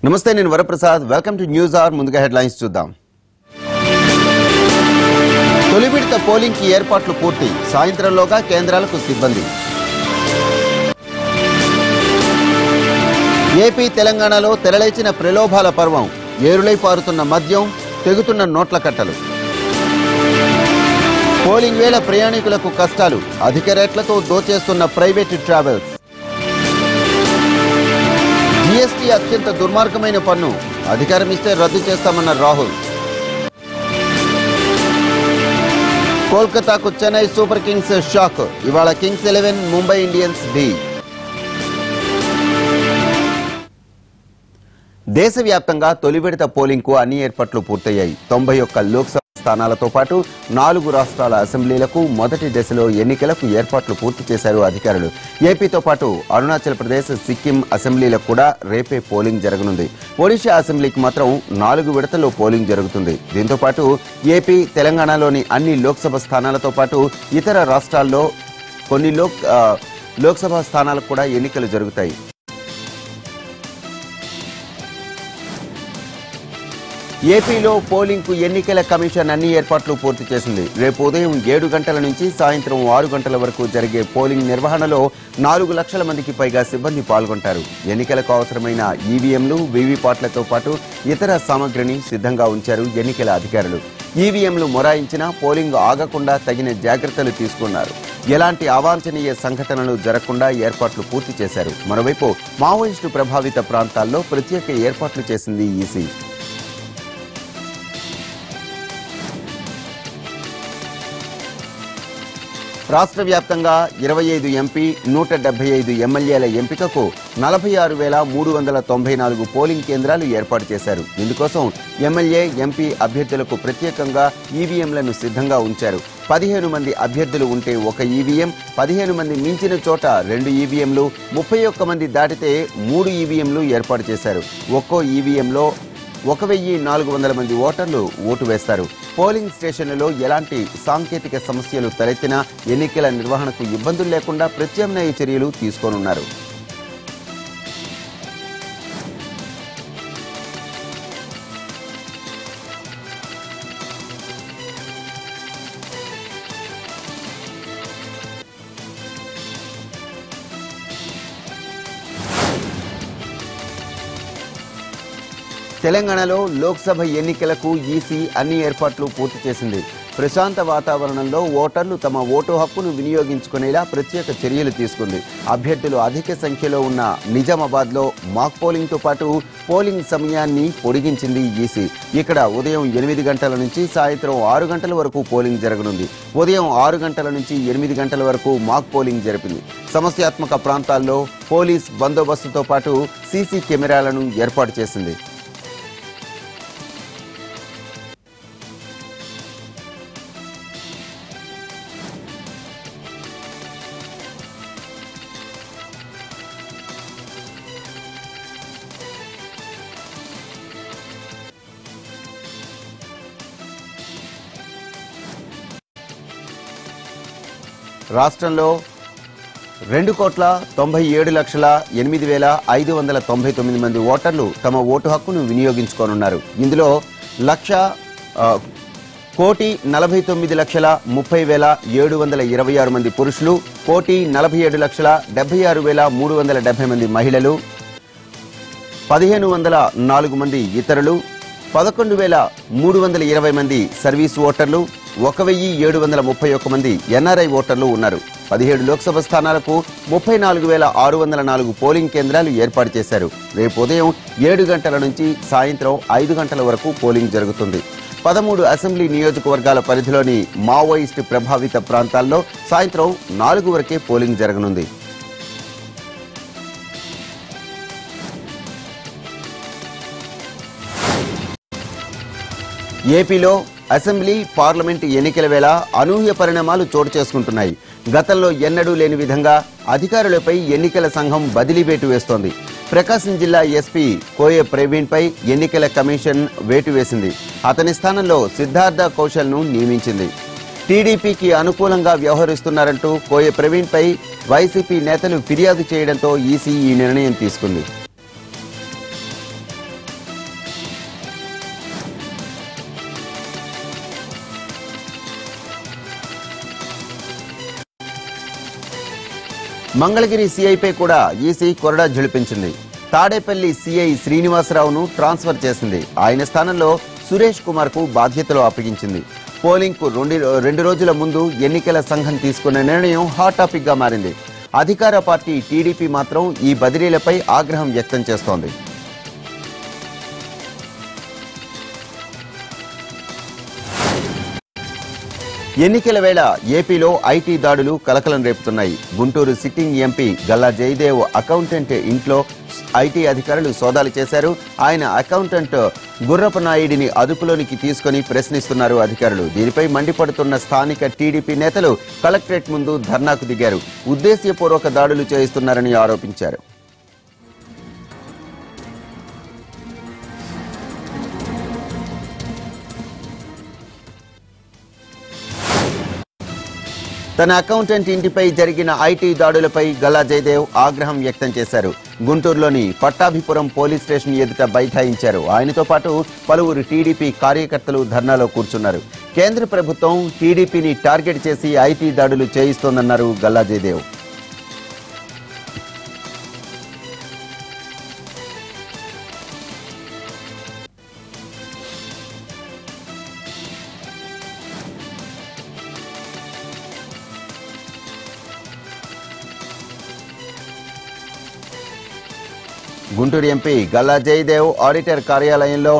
నమస్తే నేను Varaprasad welcome to news R ముందుగా హెడ్లైన్స్ చూద్దాం తొలి విడత పోలింగ్ కి ఏర్పాట్లు పూర్తి సాయంత్రంలోగా కేంద్రాలకు సిబ్బంది ఏపీ తెలంగాణలో తెరలేచిన ప్రలోభాల పర్వం ఏరులై పారుతున్న మద్యం తెగుతున్న నోట్ల కట్టలు పోలింగ్ వేళ ప్రయాణికులకు కష్టాలు అధిక రేట్లతో దోచేస్తున్న ప్రైవేట్ ట్రావెల్స్ జీఎస్టీ అత్యంత దుర్మార్గమైన పన్ను అధికారం ఇస్తే రద్దు చేస్తామన్న రాహుల్ కోల్కతాకు చెన్నై సూపర్ కింగ్స్ షాక్ ఇవాళ కింగ్స్ 11 ముంబై ఇండియన్స్ ఢీ దేశవ్యాప్తంగా తొలి విడత పోలింగ్ కు అన్ని ఏర్పాట్లు పూర్తయ్యాయి 91 లోక్సభ స్థానాలతో పాటు 4 రాష్ట్రాల అసెంబ్లీలకు మొదటి దశలో ఎన్నికలకు ఏర్పాట్లు పూర్తి చేశారు అధికారులు ఏపీతో పాటు అరుణాచల్ ప్రదేశ్ సిక్కిం అసెంబ్లీలకు కూడా రేపే పోలింగ్ జరగనుంది ఒడిషా అసెంబ్లీకి మాత్రం 4 విడతల్లో పోలింగ్ జరుగుతుంది దీంతో పాటు ఏపీ తెలంగాణలోని అన్ని లోక్సభ స్థానాలతో పాటు ఇతర రాష్ట్రాల్లో కొన్ని లోక్సభ స్థానాలకు కూడా ఎన్నికలు జరుగుతాయి ఏపీలో పోలింగ్ కు ఎన్నికల కమిషన్ అన్ని ఏర్పాట్లు పూర్తి చేసింది రేపు ఉదయం 7 గంటల నుంచి సాయంత్రం 6 గంటల వరకు జరిగే పోలింగ్ నిర్వహణలో 4 లక్షల మందికి పైగా సిబ్బంది పాల్గొంటారు ఎన్నికలకు అవసరమైన ఈవీఎంలు వీవీప్యాట్లతో పాటు ఇతర సామగ్రిని సిద్ధంగా ఉంచారు ఎన్నికల అధికారులు ఈవీఎంలు మొరాయించినా పోలింగ్ ఆగకుండా తగిన జాగ్రత్తలు తీసుకున్నారు ఎలాంటి అవాంఛనీయ సంఘటనలు జరగకుండా ఏర్పాట్లు పూర్తి చేశారు మరోవైపు మావోయిస్టు ప్రభావిత ప్రాంతాల్లో ప్రత్యేక ఏర్పాట్లు చేసింది ఈసీ రాష్ట్ర వ్యాప్తంగా 25 ఎంపీ 175 ఎమ్మెల్యేల ఎంపికకు 46,394 పోలింగ్ కేంద్రాలు ఏర్పాటు చేశారు ఇందుకోసం ఎమ్మెల్యే ఎంపీ అభ్యర్థులకు ప్రత్యేకంగా ఈవీఎంలను సిద్ధంగా ఉంచారు 15 మంది అభ్యర్థులు ఉంటే ఒక ఈవీఎం 15 మంది మించిన చోట 2 ఈవీఎంలు 31 మంది దాటితే 3 ఈవీఎంలు ఏర్పాటు చేశారు ఒక్కో ఈవీఎంలో 1,400 మంది ఓటర్లు ఓటు వేస్తారు పోలింగ్ స్టేషన్లలో ఎలాంటి సాంకేతిక సమస్యలు తలెత్తినా ఎన్నికల నిర్వహణకు ఇబ్బందులు లేకుండా ప్రత్యామ్నాయ చర్యలు తీసుకోనున్నారు తెలంగాణలో లోక్సభ ఎన్నికలకు ఈసీ అన్ని ఏర్పాట్లు పూర్తి చేసింది ప్రశాంత వాతావరణంలో ఓటర్లు తమ ఓటు హక్కును వినియోగించుకునేలా ప్రత్యేక చర్యలు తీసుకుంది అభ్యర్థులు అధిక సంఖ్యలో ఉన్న నిజామాబాద్లో మాక్ పోలింగ్తో పాటు పోలింగ్ సమయాన్ని పొడిగించింది ఈసీ ఇక్కడ ఉదయం 8 గంటల నుంచి సాయంత్రం 6 గంటల వరకు పోలింగ్ జరగనుంది ఉదయం 6 గంటల నుంచి 8 గంటల వరకు మాక్ పోలింగ్ జరిపింది సమస్యాత్మక ప్రాంతాల్లో పోలీస్ బందోబస్తుతో పాటు సీసీ కెమెరాలను ఏర్పాటు చేసింది రాష్ట్రంలో 2,97,08,599 మంది ఓటర్లు తమ ఓటు హక్కును వినియోగించుకోనున్నారు ఇందులో 1,49,30,726 మంది పురుషులు 1,47,76,370 మంది మహిళలు 1,504 మంది ఇతరులు 11,320 మంది సర్వీస్ ఓటర్లు 1,731 మంది ఎన్ఆర్ఐ ఓటర్లు ఉన్నారు 17 లోక్సభ స్థానాలకు 34,604 పోలింగ్ కేంద్రాలు ఏర్పాటు చేశారు రేపు ఉదయం 7 గంటల నుంచి సాయంత్రం 5 గంటల వరకు పోలింగ్ జరుగుతుంది 13 అసెంబ్లీ నియోజకవర్గాల పరిధిలోని మావోయిస్టు ప్రభావిత ప్రాంతాల్లో సాయంత్రం 4 వరకే పోలింగ్ జరగనుంది ఏపీలో అసెంబ్లీ పార్లమెంటు ఎన్నికల వేళ అనూహ్య పరిణామాలు చోటు చేసుకుంటున్నాయి గతంలో ఎన్నడూ లేని విధంగా అధికారులపై ఎన్నికల సంఘం బదిలీ వేటు వేస్తోంది ప్రకాశం జిల్లా ఎస్పీ కోయ ప్రవీణ్ పై ఎన్నికల కమిషన్ వేటు వేసింది అతని స్థానంలో సిద్ధార్థ కౌశల్ ను నియమించింది టీడీపీకి అనుకూలంగా వ్యవహరిస్తున్నారంటూ కోయ ప్రవీణ్ పై వైసీపీ నేతలు ఫిర్యాదు చేయడంతో ఈసీ ఈ నిర్ణయం తీసుకుంది మంగళగిరి సీఐపై కూడా ఈసీ కొరడా ఝళిపించింది. తాడేపల్లి సీఐ శ్రీనివాసరావును ట్రాన్స్ఫర్ చేసింది. ఆయన స్థానంలో సురేష్ కుమార్ కు బాధ్యతలు అప్పగించింది. పోలింగ్ కు 2 రోజుల ముందు ఎన్నికల సంఘం తీసుకున్న నిర్ణయం హాట్ టాపిక్ గా మారింది. అధికార పార్టీ టీడీపీ మాత్రం ఈ బదిలీలపై ఆగ్రహం వ్యక్తం చేస్తోంది. ఎన్నికల వేళ ఏపీలో ఐటీ దాడులు కలకలం రేపుతున్నాయి. Guntur sitting MP Galla Jayadev accountant ఇంట్లో ఐటీ అధికారులు సోదాలు చేశారు. ఆయన అకౌంటెంట్ గుర్రపు నాయుడిని అదుపులోనికి తీసుకుని ప్రశ్నిస్తున్నారు అధికారులు. దీనిపై మండిపడుతున్న స్థానిక టీడీపీ నేతలు కలెక్టరేట్ ముందు ధర్నాకు దిగారు. ఉద్దేశ్యపూర్వక దాడులు చేయిస్తున్నారని ఆరోపించారు. తన అకౌంటెంట్ ఇంటిపై జరిగిన ఐటీ దాడులపై గల్లా జయదేవ్ ఆగ్రహం వ్యక్తం చేశారు. గుంటూరులోని పట్టాభిపురం పోలీస్ స్టేషన్ ఎదుట బైఠాయించారు. ఆయనతో పాటు పలువురు టీడీపీ కార్యకర్తలు ధర్నాలో కూర్చున్నారు. కేంద్ర ప్రభుత్వం టీడీపీని టార్గెట్ చేసి ఐటీ దాడులు చేయిస్తోందన్నారు గల్లా జయదేవ్. గుంటూరు ఎంపీ గల్లా జయదేవ్ ఆడిటర్ కార్యాలయంలో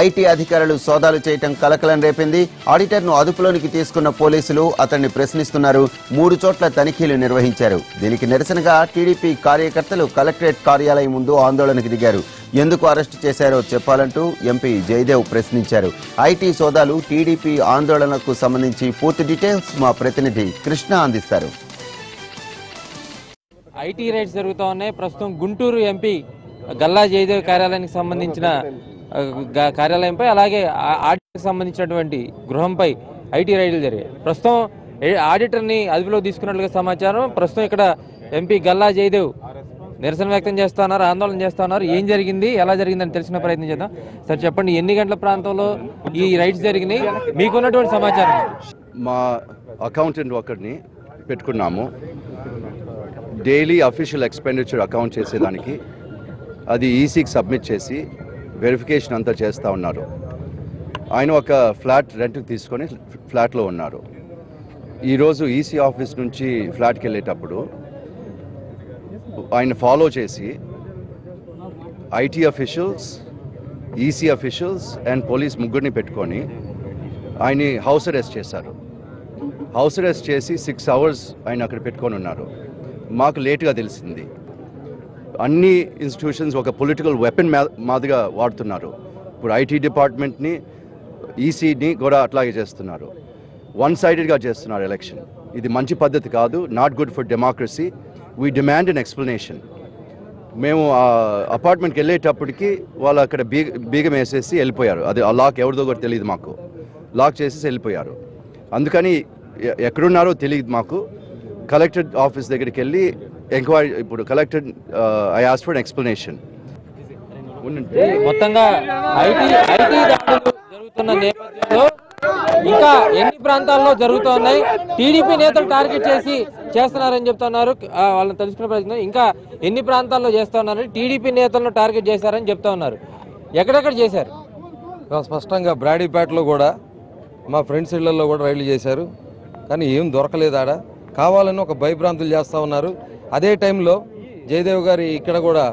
ఐటీ అధికారులు సోదాలు చేయటం కలకలం రేపింది. ఆడిటర్ను అదుపులోనికి తీసుకున్న పోలీసులు అతన్ని ప్రశ్నిస్తున్నారు. 3 చోట్ల తనిఖీలు నిర్వహించారు. దీనికి నిరసనగా టీడీపీ కార్యకర్తలు కలెక్టరేట్ కార్యాలయం ముందు ఆందోళనకు దిగారు. ఎందుకు అరెస్టు చేశారో చెప్పాలంటూ ఎంపీ జయదేవ్ ప్రశ్నించారు. ఐటీ సోదాలు, టీడీపీ ఆందోళనకు సంబంధించి పూర్తి డీటెయిల్స్ మా ప్రతినిధి కృష్ణ అందిస్తారు. ఐటీ రైడ్స్ జరుగుతూ ఉన్నాయి. ప్రస్తుతం గుంటూరు ఎంపీ గల్లా జయదేవ్ కార్యాలయానికి సంబంధించిన కార్యాలయంపై, అలాగే ఆడిటర్కి సంబంధించినటువంటి గృహంపై ఐటీ రైడ్లు జరిగాయి. ప్రస్తుతం ఆడిటర్ని అదుపులో తీసుకున్నట్లుగా సమాచారం. ప్రస్తుతం ఇక్కడ ఎంపీ గల్లా జయదేవ్ నిరసన వ్యక్తం చేస్తా ఉన్నారు, ఆందోళన చేస్తా ఉన్నారు. ఏం జరిగింది, ఎలా జరిగిందని తెలిసిన ప్రయత్నం చేద్దాం. సార్ చెప్పండి, ఎన్ని గంటల ప్రాంతంలో ఈ రైడ్స్ జరిగినాయి, మీకున్నటువంటి సమాచారం? మా అకౌంటెంట్ ఒకరిని పెట్టుకున్నాము. డైలీ అఫీషియల్ ఎక్స్పెండిచర్ అకౌంట్ చేసేదానికి అది ఈసీకి సబ్మిట్ చేసి వెరిఫికేషన్ అంతా చేస్తూ ఉన్నారు. ఆయన ఒక ఫ్లాట్ రెంట్కి తీసుకొని ఫ్లాట్లో ఉన్నారు. ఈరోజు ఈసీ ఆఫీస్ నుంచి ఫ్లాట్కి వెళ్ళేటప్పుడు ఆయన ఫాలో చేసి IT officials, EC officials and police ముగ్గురిని పెట్టుకొని ఆయన్ని హౌస్ అరెస్ట్ చేశారు. హౌస్ అరెస్ట్ చేసి 6 hours ఆయన అక్కడ పెట్టుకొని ఉన్నారు. మాకు లేటుగా తెలిసింది. అన్ని ఇన్స్టిట్యూషన్స్ ఒక పొలిటికల్ వెపన్ మాదిరిగా వాడుతున్నారు. ఇప్పుడు ఐటీ డిపార్ట్మెంట్ని, ఈసీని కూడా అట్లాగే చేస్తున్నారు. 1-sidedగా చేస్తున్నారు ఎలక్షన్. ఇది మంచి పద్ధతి కాదు. Not good for democracy. We demand an explanation. మేము ఆ అపార్ట్మెంట్కి వెళ్ళేటప్పటికి వాళ్ళు అక్కడ బీగం వేసేసి వెళ్ళిపోయారు. అది ఆ లాక్ ఎవరిదో కూడా తెలియదు మాకు. లాక్ చేసేసి వెళ్ళిపోయారు. అందుకని ఎక్కడున్నారో తెలియదు మాకు. కలెక్టర్ ఆఫీస్ దగ్గరికి వెళ్ళి ఎంక్వైరీ, ఇప్పుడు collector I asked for explanation. మొత్తంగా ఐటీ దాడులు జరుగుతున్న నేపథ్యంలో ఇంకా ఎన్ని ప్రాంతాల్లో జరుగుతూ ఉన్నాయి, టీడీపీ నేతలు టార్గెట్ చేసి చేస్తున్నారని చెప్తున్నారు. వాళ్ళని తెలుసుకునే ప్రయత్నం, ఇంకా ఎన్ని ప్రాంతాల్లో చేస్తూ ఉన్నారని టీడీపీ నేతలను టార్గెట్ చేశారని చెప్తా ఉన్నారు. ఎక్కడెక్కడ చేశారు? స్పష్టంగా బ్రాడీపేటలో కూడా, మా ఫ్రెండ్స్ ఇళ్లలో కూడా రైళ్లు చేశారు. కానీ ఏం దొరకలేదు. ఆడ కావాలని ఒక భయభ్రాంతులు చేస్తూ ఉన్నారు. అదే టైంలో జయదేవ్ గారి ఇక్కడ కూడా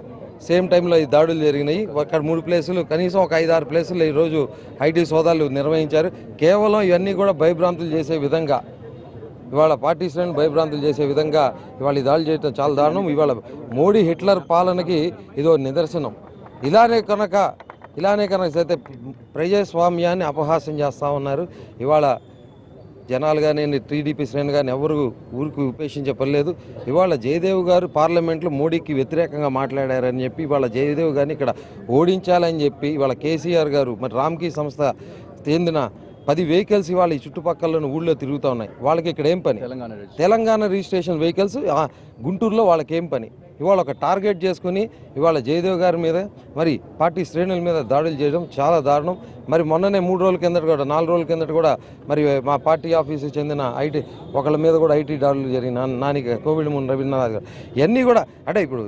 సేమ్ టైంలో ఈ దాడులు జరిగినాయి. అక్కడ 3 ప్లేసులు, కనీసం ఒక 5-6 ప్లేసులు ఈరోజు ఐటీ సోదాలు నిర్వహించారు. కేవలం ఇవన్నీ కూడా భయభ్రాంతులు చేసే విధంగా, ఇవాళ పార్టీ శ్రేణులు భయభ్రాంతులు చేసే విధంగా ఇవాళ ఈ దాడులు చేయడం చాలా దారుణం. ఇవాళ మోడీ హిట్లర్ పాలనకి ఇదో నిదర్శనం. ఇలానే కనుక అయితే ప్రజాస్వామ్యాన్ని అపహాస్యం చేస్తూ ఉన్నారు. ఇవాళ జనాలు కానీ, టీడీపీ శ్రేణి కానీ ఎవరు ఊరికి ఉపేక్షించే పని లేదు. ఇవాళ జయదేవ్ గారు పార్లమెంట్లో మోడీకి వ్యతిరేకంగా మాట్లాడారని చెప్పి ఇవాళ జయదేవ్ గారిని ఇక్కడ ఓడించాలని చెప్పి ఇవాళ కేసీఆర్ గారు, మరి రామ్కీ సంస్థ చెందిన 10 వెహికల్స్ ఇవాళ ఈ చుట్టుపక్కల ఊళ్ళో తిరుగుతూ ఉన్నాయి. వాళ్ళకి ఇక్కడ ఏం పని? తెలంగాణ రిజిస్ట్రేషన్ వెహికల్స్ గుంటూరులో వాళ్ళకి ఏం పని? ఇవాళ ఒక టార్గెట్ చేసుకుని ఇవాళ జయదేవ్ గారి మీద మరి పార్టీ శ్రేణుల మీద దాడులు చేయడం చాలా దారుణం. మరి మొన్ననే 3 రోజుల కిందట కూడా 4 రోజుల కిందట కూడా మరి మా పార్టీ ఆఫీసుకి చెందిన ఒకళ్ళ మీద కూడా ఐటీ దాడులు జరిగిన నానిక కోవిడ్ ముందు రవీంద్రనాథ్ గారు ఇవన్నీ కూడా అంటే ఇప్పుడు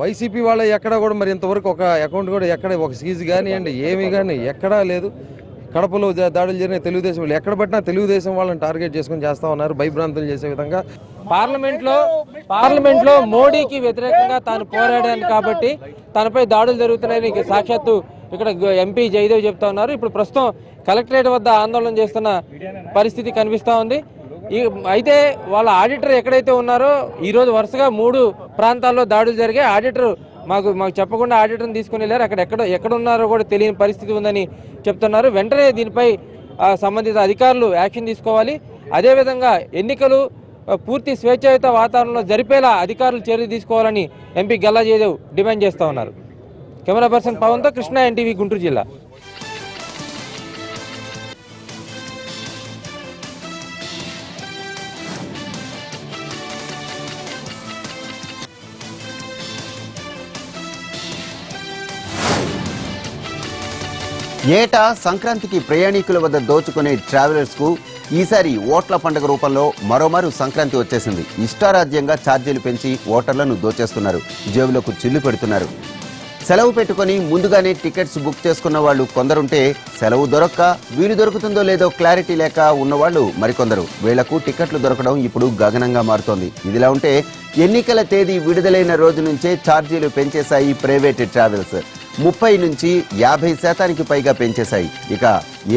వైసీపీ వాళ్ళ ఎక్కడ కూడా మరి ఇంతవరకు ఒక అకౌంట్ కూడా ఎక్కడ ఒక సీజ్ కానివ్వండి ఏమీ కానీ ఎక్కడా లేదు. కడపలో దాడులు జరిగిన తెలుగుదేశం వాళ్ళు ఎక్కడ పట్టినా తెలుగుదేశం వాళ్ళని టార్గెట్ చేసుకుని చేస్తూ ఉన్నారు, భయభ్రాంతులు చేసే విధంగా. పార్లమెంట్లో మోడీకి వ్యతిరేకంగా తాను పోరాడాను కాబట్టి తనపై దాడులు జరుగుతున్నాయని సాక్షాత్తు ఇక్కడ ఎంపీ జయదేవ్ చెప్తా ఉన్నారు. ఇప్పుడు ప్రస్తుతం కలెక్టరేట్ వద్ద ఆందోళన చేస్తున్న పరిస్థితి కనిపిస్తూ ఉంది. అయితే వాళ్ళ ఆడిటర్ ఎక్కడైతే ఉన్నారో ఈరోజు వరుసగా 3 ప్రాంతాల్లో దాడులు జరిగాయి. ఆడిటర్ మాకు చెప్పకుండా ఆడిటర్ని తీసుకుని వెళ్ళారు. ఎక్కడ ఉన్నారో కూడా తెలియని పరిస్థితి ఉందని చెప్తున్నారు. వెంటనే దీనిపై సంబంధిత అధికారులు యాక్షన్ తీసుకోవాలి. అదేవిధంగా ఎన్నికలు పూర్తి స్వేచ్ఛాయుత వాతావరణంలో జరిపేలా అధికారులు చర్య తీసుకోవాలని ఎంపీ గల్లా జయదేవ్ డిమాండ్ చేస్తూ ఉన్నారు. కెమెరా పర్సన్ పవన్తో కృష్ణ, ఎన్టీవీ, గుంటూరు జిల్లా. ఏటా సంక్రాంతికి ప్రయాణికుల వద్ద దోచుకునే ట్రావెలర్స్ కు ఈసారి ఓట్ల పండుగ రూపంలో మరోమారు సంక్రాంతి వచ్చేసింది. ఇష్టారాజ్యంగా ఛార్జీలు పెంచి ఓటర్లను దోచేస్తున్నారు, జేబులకు చిల్లు పెడుతున్నారు. సెలవు పెట్టుకుని ముందుగానే టికెట్స్ బుక్ చేసుకున్న వాళ్ళు కొందరుంటే, సెలవు దొరక్క వీలు దొరుకుతుందో లేదో క్లారిటీ లేక ఉన్నవాళ్లు మరికొందరు. వీళ్లకు టికెట్లు దొరకడం ఇప్పుడు గగనంగా మారుతోంది. ఇదిలా ఉంటే ఎన్నికల తేదీ విడుదలైన రోజు నుంచే ఛార్జీలు పెంచేశాయి ప్రైవేట్ ట్రావెల్స్. 30 నుంచి 50% పైగా పెంచేశాయి. ఇక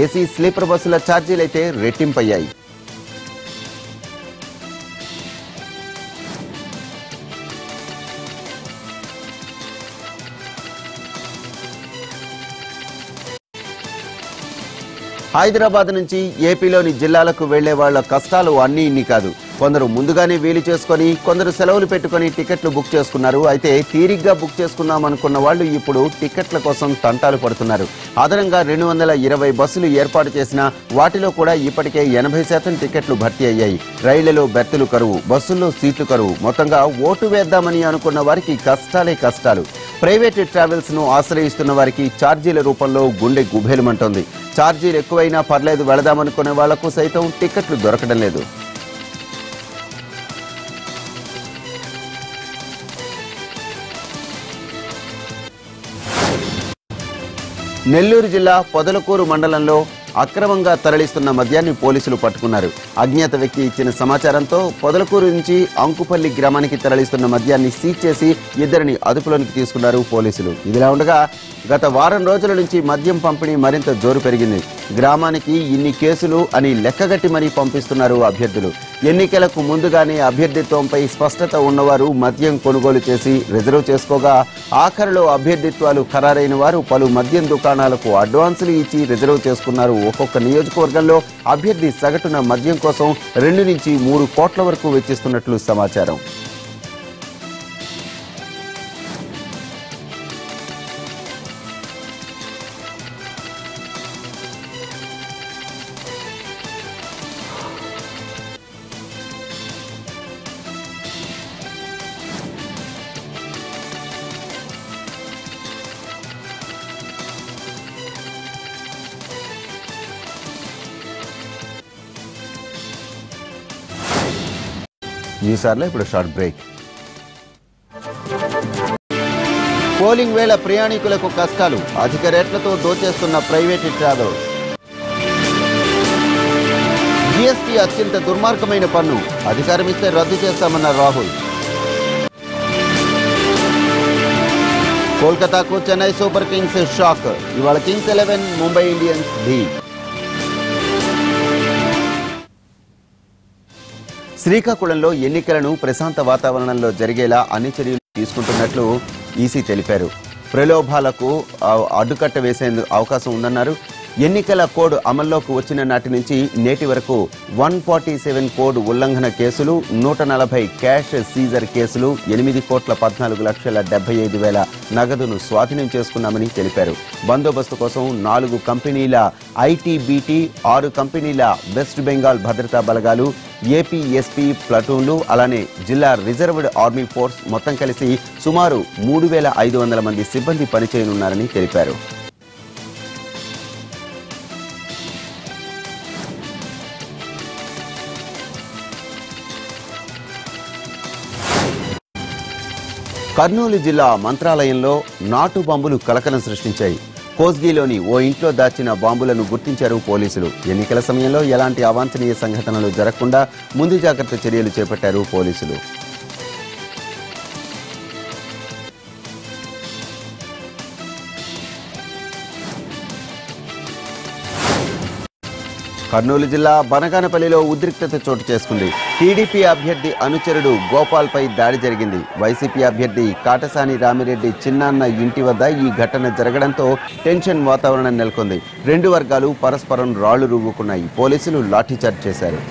ఏసీ స్లీపర్ బస్సుల ఛార్జీలైతే రెట్టింపయ్యాయి. హైదరాబాద్ నుంచి ఏపీలోని జిల్లాలకు వెళ్లే వాళ్ల కష్టాలు అన్నీ ఇన్ని కాదు. కొందరు ముందుగానే వీలు చేసుకుని, కొందరు సెలవులు పెట్టుకుని టికెట్లు బుక్ చేసుకున్నారు. అయితే తీరిగ్గా బుక్ చేసుకున్నామనుకున్న వాళ్ళు ఇప్పుడు టికెట్ల కోసం తంటాలు పడుతున్నారు. అదనంగా 220 బస్సులు ఏర్పాటు చేసినా వాటిలో కూడా ఇప్పటికే 80% టికెట్లు భర్తీ అయ్యాయి. రైళ్లలో బెర్తులు కరువు, బస్సుల్లో సీట్లు కరువు. మొత్తంగా ఓటు వేద్దామని అనుకున్న వారికి కష్టాలే కష్టాలు. ప్రైవేట్ ట్రావెల్స్ ను ఆశ్రయిస్తున్న వారికి ఛార్జీల రూపంలో గుండె గుబేలమంటోంది. ఛార్జీలు ఎక్కువైనా పర్లేదు వెళదామనుకునే వాళ్లకు సైతం టికెట్లు దొరకడం లేదు. నెల్లూరు జిల్లా పొదలకూరు మండలంలో అక్రమంగా తరలిస్తున్న మద్యాన్ని పోలీసులు పట్టుకున్నారు. అజ్ఞాత వ్యక్తి ఇచ్చిన సమాచారంతో పొదలకూరు నుంచి అంకుపల్లి గ్రామానికి తరలిస్తున్న మద్యాన్ని సీజ్ చేసి 2 అదుపులోనికి తీసుకున్నారు పోలీసులు. ఇదిలా ఉండగా గత వారం రోజుల నుంచి మద్యం పంపిణీ మరింత జోరు పెరిగింది. గ్రామానికి ఇన్ని కేసులు అని లెక్కగట్టి మరీ పంపిస్తున్నారు అభ్యర్థులు. ఎన్నికలకు ముందుగానే అభ్యర్థిత్వంపై స్పష్టత ఉన్నవారు మద్యం కొనుగోలు చేసి రిజర్వ్ చేసుకోగా, ఆఖరిలో అభ్యర్థిత్వాలు ఖరారైన వారు పలు మద్యం దుకాణాలకు అడ్వాన్సులు ఇచ్చి రిజర్వ్ చేసుకున్నారు. ఒక్కొక్క నియోజకవర్గంలో అభ్యర్థి సగటున మద్యం కోసం 2 నుంచి 3 కోట్ల వరకు వెచ్చిస్తున్నట్లు సమాచారం. న్యూసార్లో ఇప్పుడు షార్ట్ బ్రేక్. పోలింగ్ వేళ ప్రయాణికులకు కష్టాలు, అధిక రేట్లతో దోచేస్తున్న ప్రైవేట్ ట్రావెల్స్. జీఎస్టీ అత్యంత దుర్మార్గమైన పన్ను, అధికారమిస్తే రద్దు చేస్తామన్న రాహుల్. కోల్కతాకు చెన్నై సూపర్ కింగ్స్ షాక్, ఇవాళ కింగ్స్ 11 ముంబై ఇండియన్స్ ఢీ. శ్రీకాకుళంలో ఎన్నికలను ప్రశాంత వాతావరణంలో జరిగేలా అన్ని చర్యలు తీసుకుంటున్నట్లు ఈసీ తెలిపారు. ప్రలోభాలకు అడ్డుకట్ట వేసేందుకు అవకాశం ఉందన్నారు. ఎన్నికల కోడ్ అమల్లోకి వచ్చిన నాటి నుంచి నేటి వరకు 147 కోడ్ ఉల్లంఘన కేసులు, 140 క్యాష్ సీజర్ కేసులు, 8,14,75,000 నగదును స్వాధీనం చేసుకున్నామని తెలిపారు. బందోబస్తు కోసం 4 కంపెనీల ఐటీబీటీ, 6 కంపెనీల వెస్ట్ బెంగాల్ భద్రతా బలగాలు, ఏపీఎస్పీ ప్లటూన్లు, అలానే జిల్లా రిజర్వ్డ్ ఆర్మీ ఫోర్స్ మొత్తం కలిసి సుమారు 3,500 మంది సిబ్బంది పనిచేయనున్నారని తెలిపారు. కర్నూలు జిల్లా మంత్రాలయంలో నాటు బాంబులు కలకలం సృష్టించాయి. కోస్గిలోని ఓ ఇంట్లో దాచిన బాంబులను గుర్తించారు పోలీసులు. ఎన్నికల సమయంలో ఎలాంటి అవాంఛనీయ సంఘటనలు జరగకుండా ముందు జాగ్రత్త చర్యలు చేపట్టారు పోలీసులు. కర్నూలు జిల్లా బనగానపల్లిలో ఉద్రిక్తత చోటు చేసుకుంది. టీడీపీ అభ్యర్థి అనుచరుడు గోపాల్పై దాడి జరిగింది. వైసీపీ అభ్యర్థి కాటసాని రామిరెడ్డి చిన్నాన్న ఇంటి వద్ద ఈ ఘటన జరగడంతో టెన్షన్ వాతావరణం నెలకొంది. 2 వర్గాలు పరస్పరం రాళ్లు రువ్వుకున్నాయి. పోలీసులు లాఠీచార్జ్ చేశారు.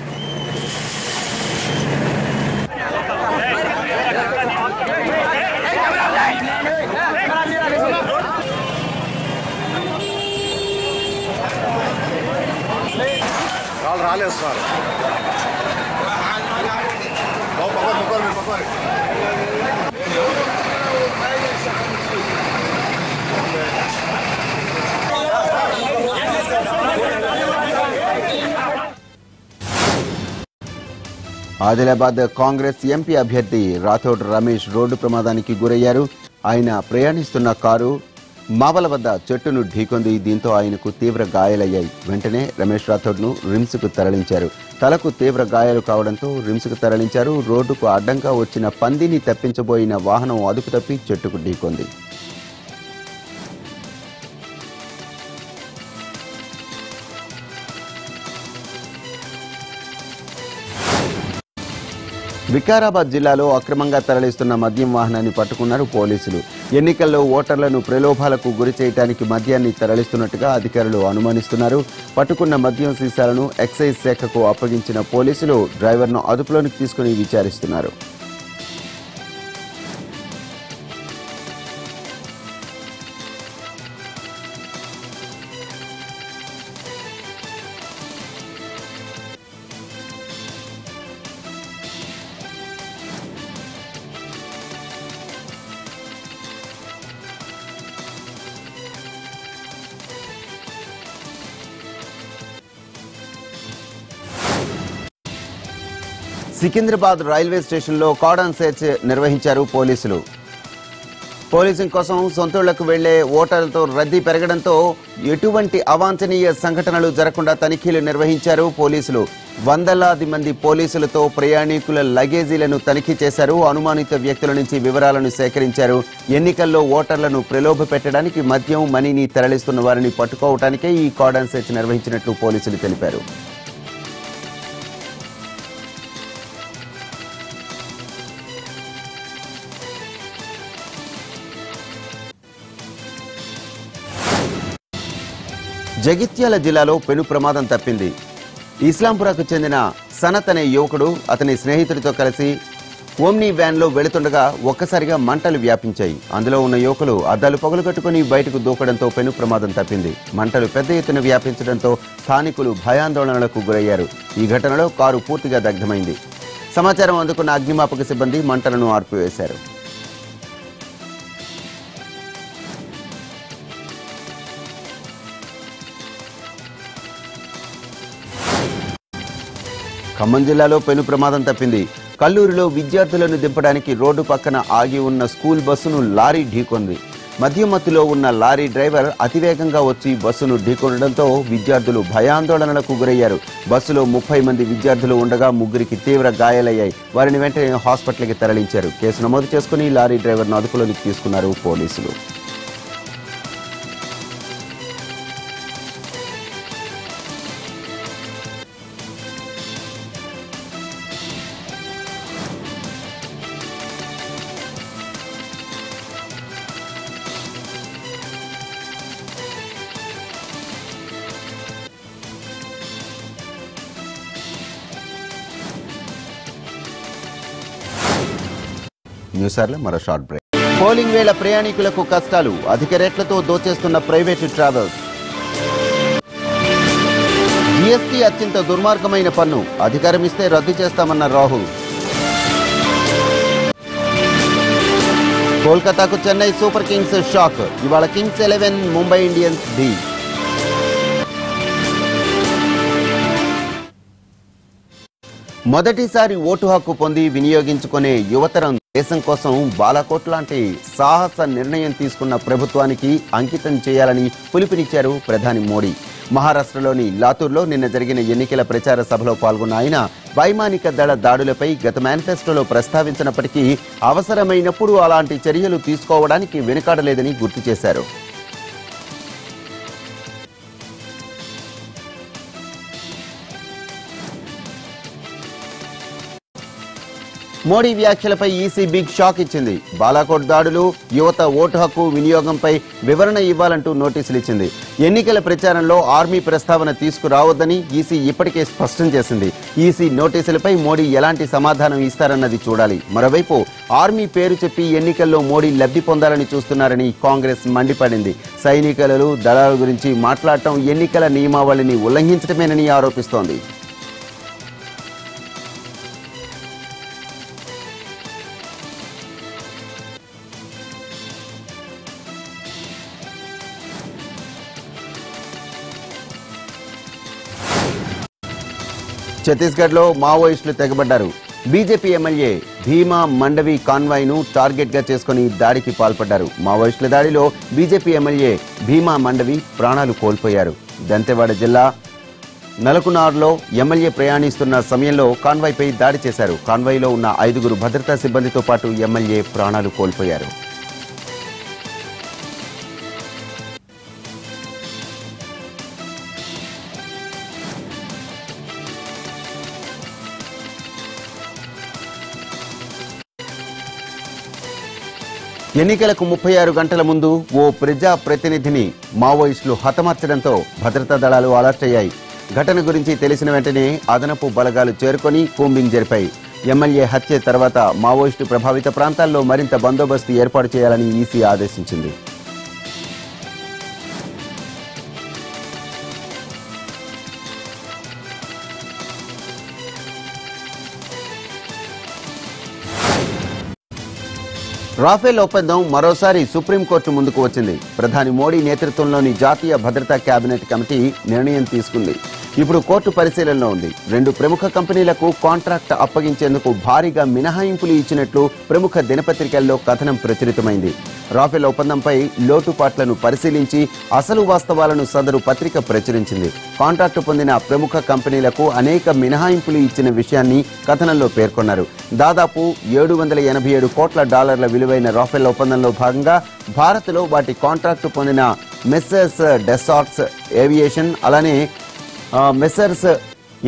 ఆదిలాబాద్ కాంగ్రెస్ ఎంపీ అభ్యర్థి రాథోడ్ రమేష్ రోడ్డు ప్రమాదానికి గురయ్యారు. ఆయన ప్రయాణిస్తున్న కారు మావల వద్ద చెట్టును ఢీకొంది. దీంతో ఆయనకు తీవ్ర గాయాలయ్యాయి. వెంటనే రమేష్ రాథోడ్ను రిమ్స్కు తరలించారు. తలకు తీవ్ర గాయాలు కావడంతో రిమ్స్కు తరలించారు. రోడ్డుకు అడ్డంగా వచ్చిన పందిని తప్పించబోయిన వాహనం అదుపు తప్పి చెట్టుకు ఢీకొంది. వికారాబాద్ జిల్లాలో అక్రమంగా తరలిస్తున్న మద్యం వాహనాన్ని పట్టుకున్నారు పోలీసులు. ఎన్నికల్లో ఓటర్లను ప్రలోభాలకు గురి చేయడానికి మద్యాన్ని తరలిస్తున్నట్టుగా అధికారులు అనుమానిస్తున్నారు. పట్టుకున్న మద్యం సీసాలను ఎక్సైజ్ శాఖకు అప్పగించిన పోలీసులు డ్రైవర్ను అదుపులోకి తీసుకుని విచారిస్తున్నారు. సికింద్రాబాద్ రైల్వే స్టేషన్లో కార్డన్ సెర్చ్ నిర్వహించారు పోలీసులు. పోలీసింగ్ కోసం సొంతూళ్లకు వెళ్లే ఓటర్లతో రద్దీ పెరగడంతో ఎటువంటి అవాంఛనీయ సంఘటనలు జరగకుండా తనిఖీలు నిర్వహించారు పోలీసులు. వందలాది మంది పోలీసులతో ప్రయాణికుల లగేజీలను తనిఖీ చేశారు. అనుమానిత వ్యక్తుల నుంచి వివరాలను సేకరించారు. ఎన్నికల్లో ఓటర్లను ప్రలోభ పెట్టడానికి మద్యం, మనీని తరలిస్తున్న వారిని పట్టుకోవటానికే ఈ కార్డన్ సెర్చ్ నిర్వహించినట్లు పోలీసులు తెలిపారు. జగిత్యాల జిల్లాలో పెను ప్రమాదం తప్పింది. ఇస్లాంపురకు చెందిన సనత్ అనే యువకుడు అతని స్నేహితుడితో కలిసి ఓమ్నీ వ్యాన్లో వెళుతుండగా ఒక్కసారిగా మంటలు వ్యాపించాయి. అందులో ఉన్న యువకులు అద్దాలు పగులుగట్టుకుని బయటకు దూకడంతో పెను ప్రమాదం తప్పింది. మంటలు పెద్ద ఎత్తున వ్యాపించడంతో స్థానికులు భయాందోళనలకు గురయ్యారు. ఈ ఘటనలో కారు పూర్తిగా దగ్ధమైంది. సమాచారం అందుకున్న అగ్నిమాపక సిబ్బంది మంటలను ఆర్పివేశారు. ఖమ్మం జిల్లాలో పెను ప్రమాదం తప్పింది. కల్లూరులో విద్యార్థులను దింపడానికి రోడ్డు పక్కన ఆగి ఉన్న స్కూల్ బస్సును లారీ ఢీకొంది. మద్యం మత్తులో ఉన్న లారీ డ్రైవర్ అతివేగంగా వచ్చి బస్సును ఢీకొనడంతో విద్యార్థులు భయాందోళనలకు గురయ్యారు. బస్సులో 30 మంది విద్యార్థులు ఉండగా 3కి తీవ్ర గాయాలయ్యాయి. వారిని వెంటనే హాస్పిటల్కి తరలించారు. కేసు నమోదు చేసుకుని లారీ డ్రైవర్ను అదుపులోకి తీసుకున్నారు పోలీసులు. న్యూస్ అవర్లో మరో షార్ట్ బ్రేక్. పోలింగ్ వేళ ప్రయాణికులకు కష్టాలు, అధిక రేట్లతో దోచేస్తున్న ప్రైవేటు ట్రావెల్స్. జీఎస్టీ అత్యంత దుర్మార్గమైన పన్ను, అధికారం ఇస్తే రద్దు చేస్తామన్న రాహుల్. కోల్కతాకు చెన్నై సూపర్ కింగ్స్ షాక్, ఇవాళ కింగ్స్ 11 ముంబై ఇండియన్స్ ఢీ. మొదటిసారి ఓటు హక్కు పొంది వినియోగించుకునే యువతరం దేశం కోసం బాలాకోట్ లాంటి సాహస నిర్ణయం తీసుకున్న ప్రభుత్వానికి అంకితం చేయాలని పిలుపునిచ్చారు ప్రధాని మోడీ. మహారాష్ట్రలోని లాతూర్లో నిన్న జరిగిన ఎన్నికల ప్రచార సభలో పాల్గొన్న ఆయన వైమానిక దళ దాడులపై గత మేనిఫెస్టోలో ప్రస్తావించినప్పటికీ అవసరమైనప్పుడు అలాంటి చర్యలు తీసుకోవడానికి వెనుకాడలేదని గుర్తు చేశారు. మోడీ వ్యాఖ్యలపై ఈసీ బిగ్ షాక్ ఇచ్చింది. బాలాకోట్ దాడులు, యువత ఓటు హక్కు వినియోగంపై వివరణ ఇవ్వాలంటూ నోటీసులు ఇచ్చింది. ఎన్నికల ప్రచారంలో ఆర్మీ ప్రస్తావన తీసుకురావద్దని ఈసీ ఇప్పటికే స్పష్టం చేసింది. ఈసీ నోటీసులపై మోడీ ఎలాంటి సమాధానం ఇస్తారన్నది చూడాలి. మరోవైపు ఆర్మీ పేరు చెప్పి ఎన్నికల్లో మోడీ లబ్ధి పొందాలని చూస్తున్నారని కాంగ్రెస్ మండిపడింది. సైనికులు, దళాల గురించి మాట్లాడటం ఎన్నికల నియమావళిని ఉల్లంఘించడమేనని ఆరోపిస్తోంది. ఛత్తీస్గఢ్లో మావోయిస్టులు తెగబడ్డారు. బీజేపీ ఎమ్మెల్యే భీమా మండవి కాన్వాయ్ను టార్గెట్గా చేసుకుని దాడికి పాల్పడ్డారు. మావోయిస్టుల దాడిలో బీజేపీ ఎమ్మెల్యే భీమా మండవి ప్రాణాలు కోల్పోయారు. దంతెవాడ జిల్లా నలకునార్లో ఎమ్మెల్యే ప్రయాణిస్తున్న సమయంలో కాన్వాయ్పై దాడి చేశారు. కాన్వాయ్లో ఉన్న 5 భద్రతా సిబ్బందితో పాటు ఎమ్మెల్యే ప్రాణాలు కోల్పోయారు. ఎన్నికలకు 36 గంటల ముందు ఓ ప్రజా ప్రతినిధిని మావోయిస్టులు హతమార్చడంతో భద్రతా దళాలు అలర్ట్ అయ్యాయి. ఘటన గురించి తెలిసిన వెంటనే అదనపు బలగాలు చేరుకొని కూంబింగ్ జరిపాయి. ఎమ్మెల్యే హత్య తర్వాత మావోయిస్టు ప్రభావిత ప్రాంతాల్లో మరింత బందోబస్తు ఏర్పాటు చేయాలని ఈసీ ఆదేశించింది. రాఫెల్ ఒప్పందం మరోసారి సుప్రీంకోర్టు ముందుకు వచ్చింది. ప్రధాని మోడీ నేతృత్వంలోని జాతీయ భద్రతా కేబినెట్ కమిటీ నిర్ణయం తీసుకుంది. ఇప్పుడు కోర్టు పరిశీలనలో ఉంది. 2 ప్రముఖ కంపెనీలకు కాంట్రాక్ట్ అప్పగించేందుకు భారీగా మినహాయింపులు ఇచ్చినట్లు ప్రముఖ దినపత్రికల్లో కథనం ప్రచురితమైంది. రాఫెల్ ఒప్పందంపై లోటుపాట్లను పరిశీలించి అసలు వాస్తవాలను సదరు పత్రిక ప్రచురించింది. కాంట్రాక్టు పొందిన ప్రముఖ కంపెనీలకు అనేక మినహాయింపులు ఇచ్చిన విషయాన్ని కథనంలో పేర్కొన్నారు. దాదాపు $787 కోట్ల విలువైన రాఫెల్ ఒప్పందంలో భాగంగా భారత్లో వాటి కాంట్రాక్టు పొందిన మెస్సర్స్ డెసార్ట్స్ ఏవియేషన్, అలానే మెస్సర్స్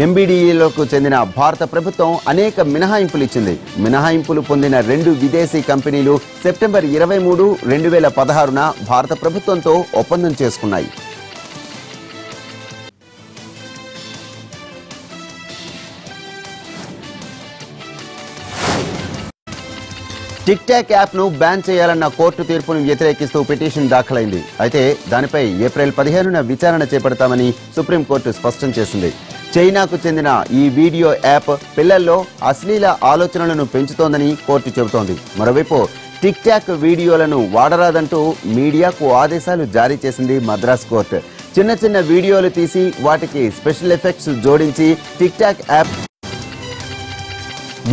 ఎంబీడీఏలకు చెందిన భారత ప్రభుత్వం అనేక మినహాయింపులు ఇచ్చింది. మినహాయింపులు పొందిన 2 విదేశీ కంపెనీలు సెప్టెంబర్ 23, 2016న భారత ప్రభుత్వంతో ఒప్పందం చేసుకున్నాయి. టిక్ టాక్ యాప్ను బ్యాన్ చేయాలన్న కోర్టు తీర్పును వ్యతిరేకిస్తూ పిటిషన్ దాఖలైంది. అయితే దానిపై ఏప్రిల్ 15న విచారణ చేపడతామని సుప్రీంకోర్టు స్పష్టం చేసింది. చైనాకు చెందిన ఈ వీడియో యాప్ పిల్లల్లో అశ్లీల ఆలోచనలను పెంచుతోందని కోర్టు చెబుతోంది. మరోవైపు టిక్ టాక్ వీడియోలను వాడరాదంటూ మీడియాకు ఆదేశాలు జారీ చేసింది మద్రాస్ కోర్టు. చిన్న వీడియోలు తీసి వాటికి స్పెషల్ ఎఫెక్ట్స్ జోడించి టిక్ టాక్ యాప్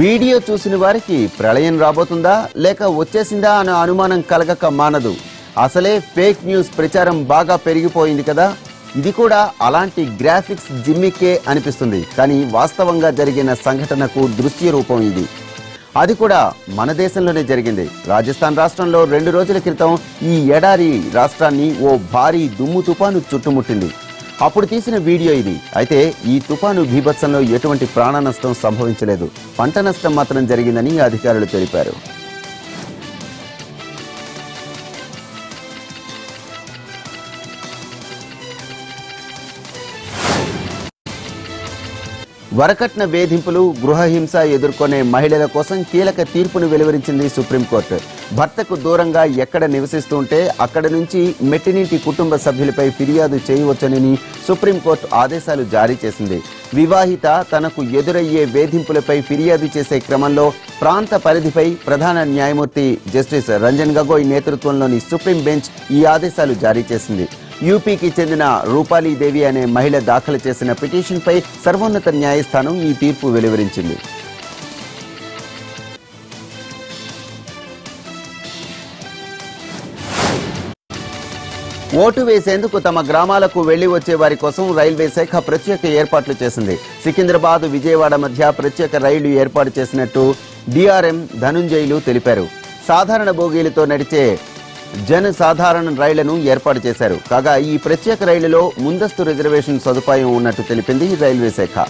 వీడియో చూసిన వారికి ప్రళయం రాబోతుందా లేక వచ్చేసిందా అనే అనుమానం కలగక మానదు. అసలే ఫేక్ న్యూస్ ప్రచారం బాగా పెరిగిపోయింది కదా, ఇది కూడా అలాంటి గ్రాఫిక్స్ జిమ్మికే అనిపిస్తుంది. కానీ వాస్తవంగా జరిగిన సంఘటనకు దృశ్య రూపం ఇది. అది కూడా మన దేశంలోనే జరిగింది. రాజస్థాన్ రాష్ట్రంలో 2 రోజుల క్రితం ఈ ఎడారి రాష్ట్రాన్ని ఓ భారీ దుమ్ము తుపాను చుట్టుముట్టింది. అప్పుడు తీసిన వీడియో ఇది. అయితే ఈ తుపాను బీభత్సంలో ఎటువంటి ప్రాణ నష్టం సంభవించలేదు. పంట నష్టం మాత్రం జరిగిందని అధికారులు తెలిపారు. వరకట్న వేధింపులు గృహహింస ఎదుర్కొనే మహిళల కోసం కీలక తీర్పును వెలువరించింది సుప్రీంకోర్టు. భర్తకు దూరంగా ఎక్కడ నివసిస్తుంటే అక్కడ నుంచి మెట్టినింటి కుటుంబ సభ్యులపై ఫిర్యాదు చేయవచ్చని సుప్రీంకోర్టు ఆదేశాలు జారీ చేసింది. వివాహిత తనకు ఎదురయ్యే వేధింపులపై ఫిర్యాదు చేసే క్రమంలో ప్రాంత పరిధిపై ప్రధాన న్యాయమూర్తి జస్టిస్ రంజన్ గగోయ్ నేతృత్వంలోని సుప్రీం బెంచ్ ఈ ఆదేశాలు జారీ చేసింది. యూపీకి చెందిన రూపాలీదేవి అనే మహిళ దాఖలు చేసిన పిటిషన్పై సర్వోన్నత న్యాయస్థానం ఈ తీర్పు వెలువరించింది. ఓటు వేసేందుకు తమ గ్రామాలకు వెళ్లి వచ్చే వారి కోసం రైల్వే శాఖ ప్రత్యేక ఏర్పాట్లు చేసింది. సికింద్రాబాద్ విజయవాడ మధ్య ప్రత్యేక రైళ్లు ఏర్పాటు చేసినట్టు డిఆర్ఎం ధనుంజయులు తెలిపారు. సాధారణ బోగీలతో నడిచే జన సాధారణ రైళ్లను ఏర్పాటు చేశారు. కాగా ఈ ప్రత్యేక రైళ్లలో ముందస్తు రిజర్వేషన్ సదుపాయం ఉన్నట్టు తెలిపింది రైల్వే శాఖ.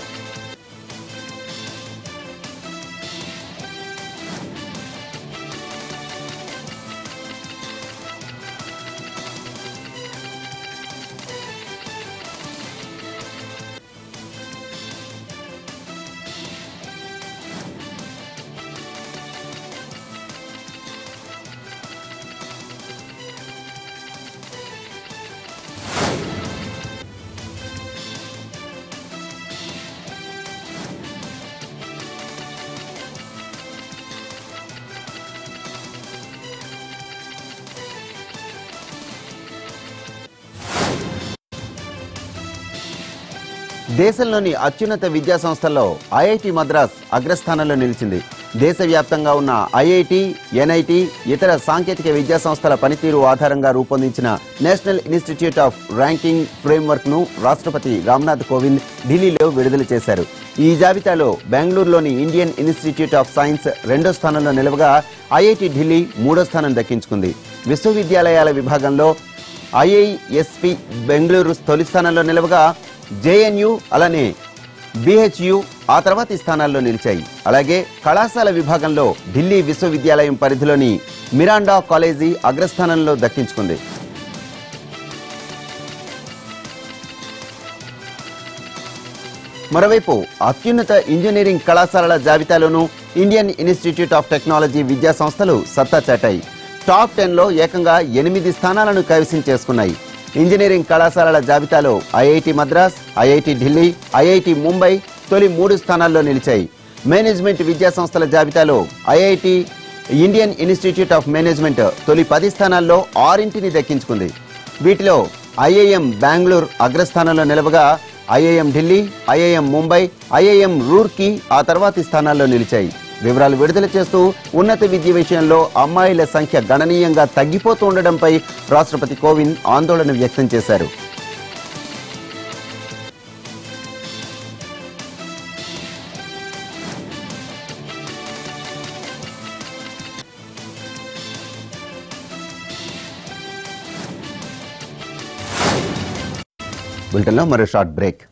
దేశంలోని అత్యున్నత విద్యా సంస్థల్లో ఐఐటి మద్రాస్ అగ్రస్థానంలో నిలిచింది. దేశవ్యాప్తంగా ఉన్న ఐఐటి, ఎన్ఐటి, ఇతర సాంకేతిక విద్యా సంస్థల పనితీరు ఆధారంగా రూపొందించిన national institute of ranking framework ను రాష్ట్రపతి రామ్నాథ్ కోవింద్ ఢిల్లీలో విడుదల చేశారు. ఈ జాబితాలో బెంగళూరులోని ఇండియన్ ఇన్స్టిట్యూట్ ఆఫ్ సైన్స్ 2వ స్థానంలో నిలవగా ఐఐటి ఢిల్లీ 3వ స్థానం దక్కించుకుంది. విశ్వవిద్యాలయాల విభాగంలో ఐఐఎస్పి బెంగళూరు తొలి స్థానంలో నిలవగా జేఎన్యు అలానే బిహెచ్యు ఆ తర్వాతి స్థానాల్లో నిలిచాయి. అలాగే కళాశాల విభాగంలో ఢిల్లీ విశ్వవిద్యాలయం పరిధిలోని మిరాండా కాలేజీ అగ్రస్థానంలో దక్కించుకుంది. మరోవైపు అత్యున్నత ఇంజనీరింగ్ కళాశాలల జాబితాలోనూ ఇండియన్ ఇన్స్టిట్యూట్ ఆఫ్ టెక్నాలజీ విద్యా సంస్థలు సత్తా చాటాయి. టాప్ 10లో ఏకంగా 8 స్థానాలను కైవసం చేసుకున్నాయి. ఇంజనీరింగ్ కళాశాలల జాబితాలో IIT Madras, IIT Delhi, IIT Mumbai తొలి 3 స్థానాల్లో నిలిచాయి. మేనేజ్మెంట్ విద్యా సంస్థల జాబితాలో IIT Indian institute of management తొలి 10 స్థానాల్లో 6ని దక్కించుకుంది. వీటిలో ఐఐఎం బెంగళూరు అగ్రస్థానంలో నిలవగా IIM Delhi, IIM Mumbai, IIM Roorkee ఆ తర్వాతి స్థానాల్లో నిలిచాయి. వివరాలు విడుదల చేస్తూ ఉన్నత విద్య విషయంలో అమ్మాయిల సంఖ్య గణనీయంగా తగ్గిపోతూ ఉండడంపై రాష్ట్రపతి కోవింద్ ఆందోళన వ్యక్తం చేశారు. బులెటిన్లో మరో షార్ట్ బ్రేక్.